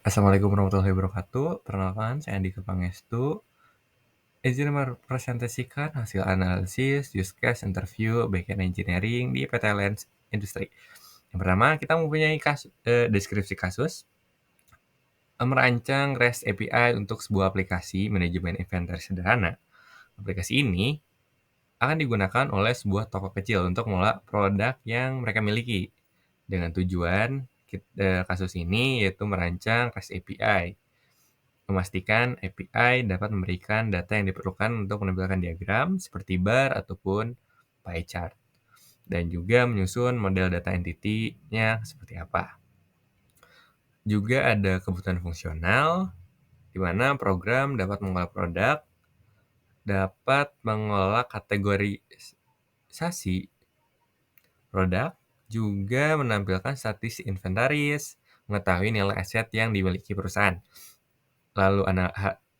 Assalamualaikum warahmatullahi wabarakatuh. Perkenalkan, saya Andika Pangestu. Izin merepresentasikan hasil analisis use case interview backend engineering di PT Lens Industri. Yang pertama, kita mempunyai deskripsi kasus, merancang REST API untuk sebuah aplikasi manajemen inventory sederhana. Aplikasi ini akan digunakan oleh sebuah toko kecil untuk mengelola produk yang mereka miliki. Dengan tujuan kasus ini yaitu merancang REST API, memastikan API dapat memberikan data yang diperlukan untuk menampilkan diagram seperti bar ataupun pie chart, dan juga menyusun model data entity-nya seperti apa. Juga ada kebutuhan fungsional, di mana program dapat mengolah produk, dapat mengolah kategorisasi produk, juga menampilkan statistik inventaris, mengetahui nilai aset yang dimiliki perusahaan. Lalu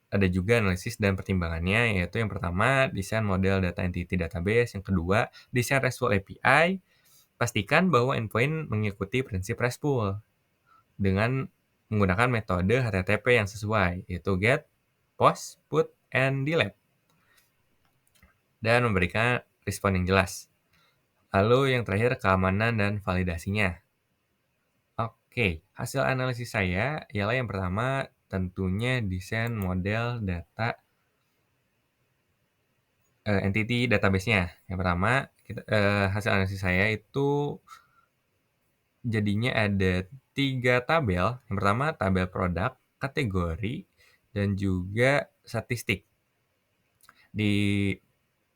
ada juga analisis dan pertimbangannya, yaitu yang pertama, desain model data entity database, yang kedua, desain RESTful API, pastikan bahwa endpoint mengikuti prinsip RESTful dengan menggunakan metode HTTP yang sesuai, yaitu get, post, put, and delete, dan memberikan respon yang jelas. Lalu yang terakhir, keamanan dan validasinya. Oke, hasil analisis saya ialah yang pertama, tentunya desain model data entity database-nya. Yang pertama, hasil analisis saya itu jadinya ada 3 tabel. Yang pertama, tabel produk, kategori, dan juga statistik. Di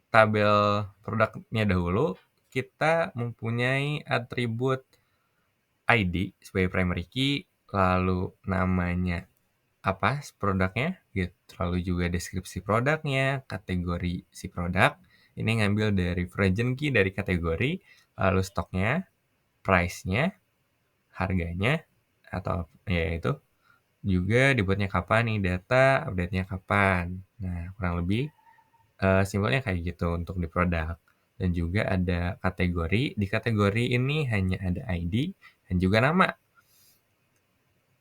tabel produknya dahulu, kita mempunyai atribut ID sebagai primary key, lalu namanya apa produknya, gitu. Lalu juga deskripsi produknya, kategori si produk. Ini ngambil dari version key dari kategori, lalu stoknya, price-nya, harganya, atau ya itu. Juga dibuatnya kapan nih data, update-nya kapan. Nah, kurang lebih simpelnya kayak gitu untuk di produk. Dan juga ada kategori. Di kategori ini hanya ada ID dan juga nama.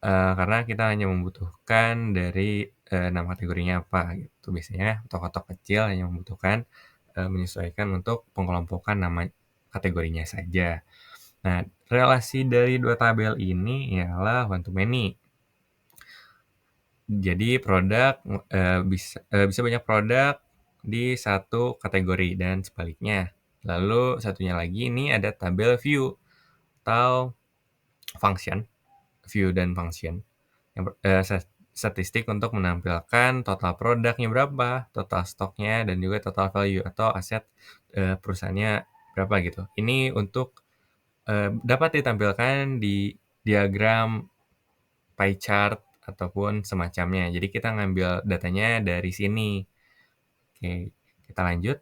Karena kita hanya membutuhkan dari nama kategorinya apa gitu. Biasanya toko-toko kecil hanya membutuhkan menyesuaikan untuk pengelompokan nama kategorinya saja. Nah, relasi dari dua tabel ini ialah one to many. Jadi produk bisa banyak produk di satu kategori dan sebaliknya. Lalu satunya lagi ini ada tabel view atau function, view dan function. Yang statistik untuk menampilkan total produknya berapa, total stoknya, dan juga total value atau aset perusahaannya berapa gitu. Ini untuk dapat ditampilkan di diagram pie chart ataupun semacamnya. Jadi kita ngambil datanya dari sini. Oke, kita lanjut.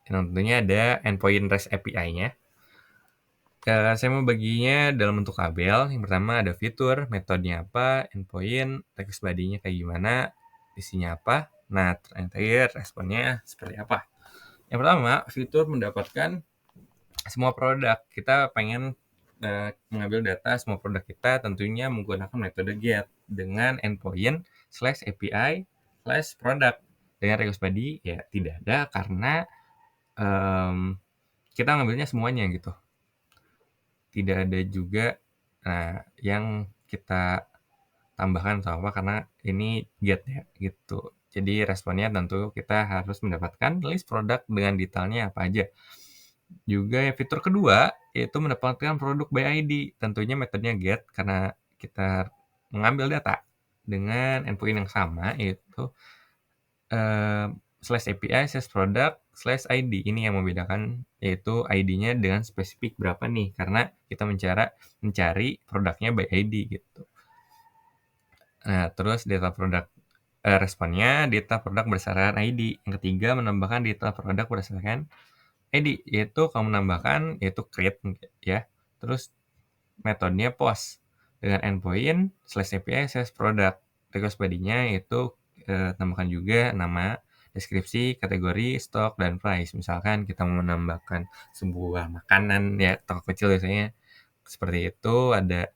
Yang tentunya ada endpoint REST API-nya. Saya mau baginya dalam bentuk tabel. Yang pertama ada fitur, metodenya apa, endpoint, text body-nya kayak gimana, isinya apa. Nah, yang terakhir responnya seperti apa. Yang pertama, fitur mendapatkan semua produk. Kita pengen mengambil data semua produk kita, tentunya menggunakan metode get dengan endpoint /API/product. Dengan request body ya tidak ada karena kita ngambilnya semuanya gitu. Tidak ada juga yang kita tambahkan atau apa karena ini get ya gitu. Jadi responnya tentu kita harus mendapatkan list produk dengan detailnya apa aja. Juga fitur kedua yaitu mendapatkan produk by ID. Tentunya metodenya get karena kita mengambil data dengan endpoint yang sama yaitu /API/product/ID. Ini yang membedakan yaitu ID-nya dengan spesifik berapa nih karena kita mencari produknya by ID gitu. Nah, terus data produk responnya data produk berdasarkan ID. Yang ketiga menambahkan data produk berdasarkan ID, yaitu kamu menambahkan yaitu create ya. Terus metodenya post dengan endpoint /API/product. Request body-nya yaitu tambahkan juga nama, deskripsi, kategori, stok, dan price. Misalkan kita mau menambahkan sebuah makanan ya, toko kecil biasanya seperti itu, ada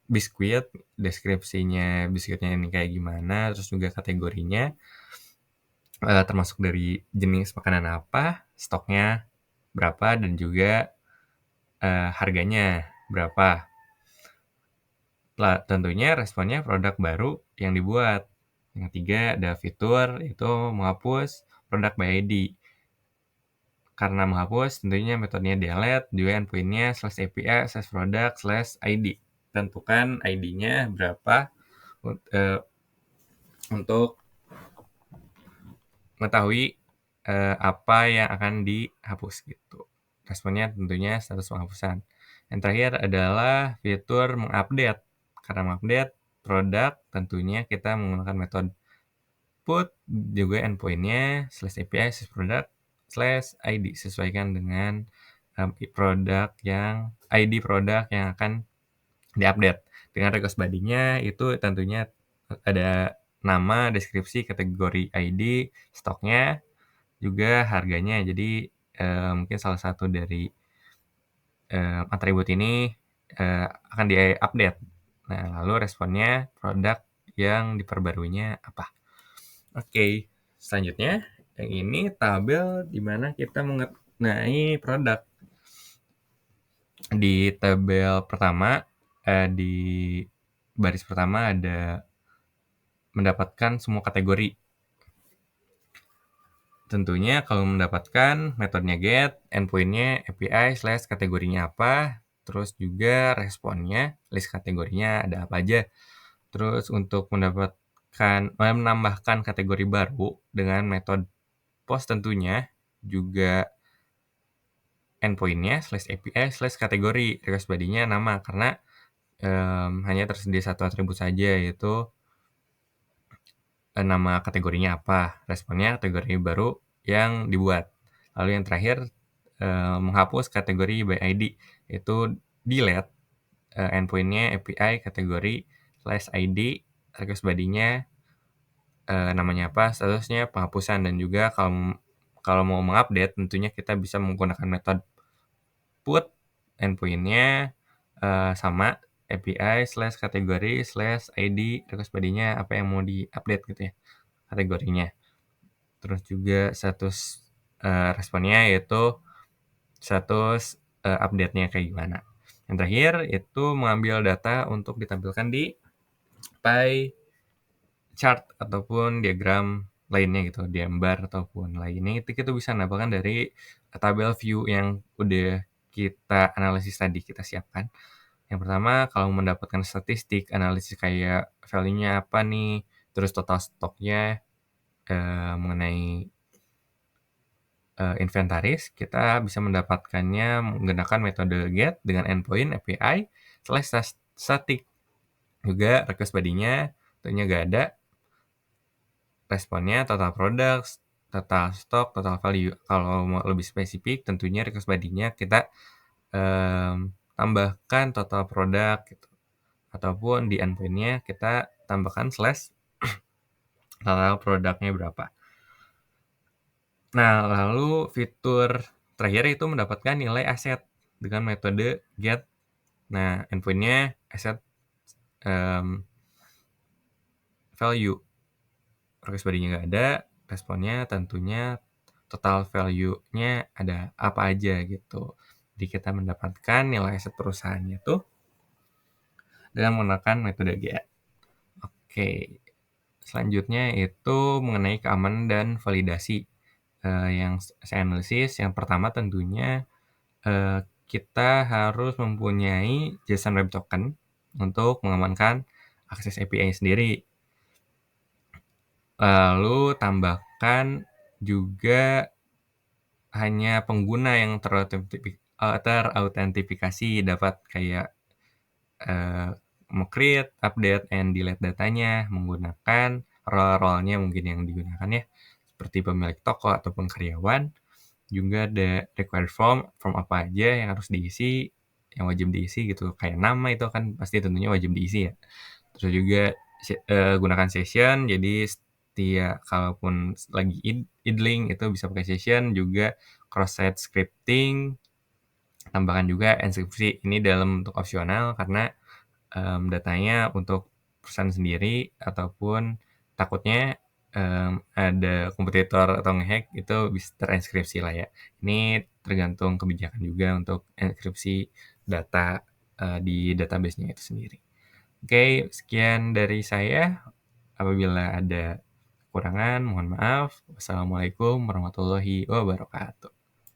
biskuit, deskripsinya biskuitnya ini kayak gimana, terus juga kategorinya, termasuk dari jenis makanan apa, stoknya berapa, dan juga, harganya berapa. Tentunya responnya produk baru yang dibuat. Yang ketiga ada fitur, itu menghapus produk by ID. Karena menghapus tentunya metodenya delete, juga endpoint-nya/API/product/ID. Tentukan ID-nya berapa untuk mengetahui, apa yang akan dihapus gitu. Responnya tentunya status penghapusan. Yang terakhir adalah fitur mengupdate. Karena mengupdate produk tentunya kita menggunakan metode put, juga endpoint-nya/API/product/ID sesuaikan dengan, ID produk yang akan diupdate. Dengan request body-nya itu tentunya ada nama, deskripsi, kategori ID, stoknya, juga harganya. Jadi, mungkin salah satu dari, atribut ini, akan di-update. Nah, lalu responnya produk yang diperbaruinya apa. Oke, selanjutnya yang ini tabel di mana kita mengenai produk. Di tabel pertama, di baris pertama ada mendapatkan semua kategori. Tentunya kalau mendapatkan metodenya get, endpoint-nya API/kategorinya apa, terus juga responnya, list kategorinya ada apa aja. Terus untuk menambahkan kategori baru dengan metode post tentunya juga endpoint-nya/API/kategori, request body-nya nama karena hanya tersedia satu atribut saja yaitu nama kategorinya apa, responnya kategori baru yang dibuat. Lalu yang terakhir, menghapus kategori by ID, itu delete, endpoint-nya API kategori/ID, request body-nya, namanya apa, statusnya penghapusan, dan juga kalau mau mengupdate tentunya kita bisa menggunakan metode put, endpoint-nya, sama API/kategori/ID, request body-nya apa yang mau di-update gitu ya, kategorinya. Terus juga status, responnya yaitu status, update-nya kayak gimana. Yang terakhir itu mengambil data untuk ditampilkan di pie chart ataupun diagram lainnya gitu, diambar ataupun lainnya, itu kita bisa nambahkan dari tabel view yang udah kita analisis tadi, kita siapkan. Yang pertama, kalau mendapatkan statistik, analisis kayak value-nya apa nih, terus total stoknya, mengenai, inventaris, kita bisa mendapatkannya menggunakan metode get dengan endpoint API/static. Juga request body-nya tentunya nggak ada, responnya total products, total stock, total value. Kalau mau lebih spesifik tentunya request body-nya kita, tambahkan total produk gitu, ataupun di endpoint-nya kita tambahkan slash total produknya berapa. Nah, lalu fitur terakhir itu mendapatkan nilai aset dengan metode get. Nah, endpoint-nya aset, value. Request body-nya nggak ada, responnya tentunya total value-nya ada apa aja gitu. Jadi kita mendapatkan nilai aset perusahaannya tuh dengan menggunakan metode get. Oke, selanjutnya itu mengenai keamanan dan validasi. Yang saya analisis, yang pertama tentunya, kita harus mempunyai JSON Web Token untuk mengamankan akses API sendiri. Lalu tambahkan juga hanya pengguna yang terautentikasi dapat kayak, create, update, and delete datanya menggunakan role-nya mungkin yang digunakan ya, seperti pemilik toko ataupun karyawan. Juga ada required form apa aja yang harus diisi, yang wajib diisi gitu, kayak nama itu kan pasti tentunya wajib diisi ya. Terus juga gunakan session, jadi kalaupun lagi idling itu bisa pakai session, juga cross-site scripting, tambahkan juga enskripsi. Ini dalam bentuk opsional karena datanya untuk perusahaan sendiri ataupun takutnya, ada kompetitor atau nge-hack itu bisa terenkripsi lah ya. Ini tergantung kebijakan juga untuk enkripsi data, di database-nya itu sendiri. Oke, sekian dari saya. Apabila ada kekurangan, mohon maaf. Wassalamualaikum warahmatullahi wabarakatuh.